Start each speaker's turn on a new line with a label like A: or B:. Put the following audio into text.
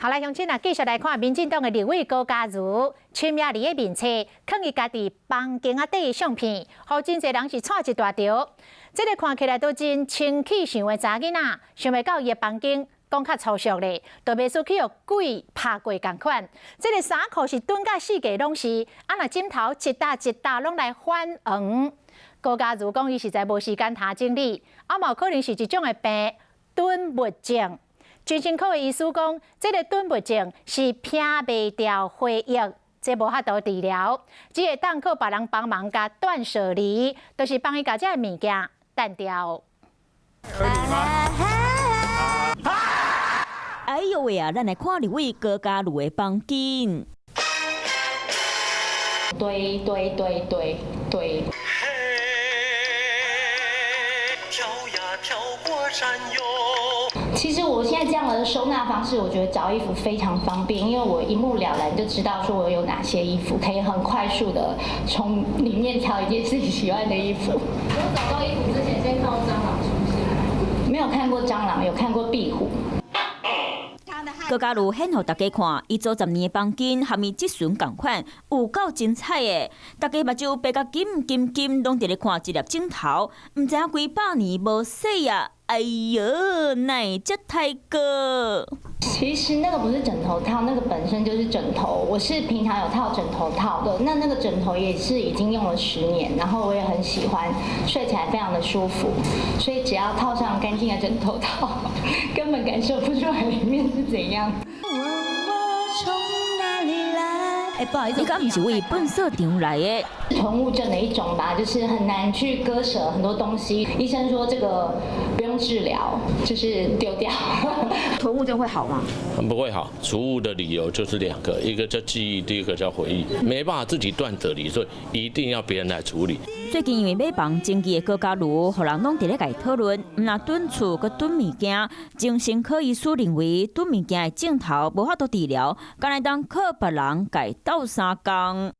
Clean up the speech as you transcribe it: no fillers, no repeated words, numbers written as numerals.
A: 好来，乡亲啊，继续来看民进党的立委高嘉瑜，深夜伫个面册，放伊家己房间底的相片，互真侪人是错一大条。这个看起来都真清气想的查囡仔，想袂到伊的房间讲较粗俗咧，都袂输去有鬼拍过共款。这个衫裤是蹲甲四界拢是，若枕头一搭一搭拢来反黄。高嘉瑜讲伊实在无时间查整理，嘛有可能是一种的病蹲物症。精神科的医师讲，这个蹲物症是摒袂掉回忆，这无法度治疗，只会当靠别人帮忙甲断舍离，就是帮伊甲这物件断掉。
B: 哎呦喂啊！咱来看立委高嘉瑜的房间，
C: 堆。
D: 跳呀跳过山哟。
C: 其实我现在这样的收纳方式，我觉得找衣服非常方便，因为我一目了然就知道说我有哪些衣服，可以很快速的从里面挑一件自己喜欢的衣服。
E: 我找到衣服之前，先看到蟑螂出现。
C: 没有看过蟑螂，有看过壁虎。
B: 高嘉瑜显互大家看，伊做10年的房间，含伊即阵共款，有够精彩的。大家目睭白甲金，拢伫咧看一粒镜头，毋知影几百年无洗啊！哎哟，哪只太过？
C: 其实那个不是枕头套，那个本身就是枕头。我是平常有套枕头套的，那个枕头也是已经用了10年，然后我也很喜欢，睡起来非常的舒服。所以只要套上干净的枕头套，根本感受不出来里面是怎样。
B: 哎，不好意思，你敢不是为粪扫场来的？
C: 囤物症的一种吧，就是很难去割舍很多东西。医生说这个不用治疗，就是丢掉。
E: 囤物症会好吗？
F: 不会好，除物的理由就是2个，一个叫记忆，第一个叫回忆，没办法自己断舍离，所以一定要别人来处理。
B: 最近因为买房经济的高嘉瑜，互人拢伫咧家讨论，毋若囤厝佮囤物件。精神科医师认为，囤物件的镜头无法度治疗，干来当靠别人家斗3工。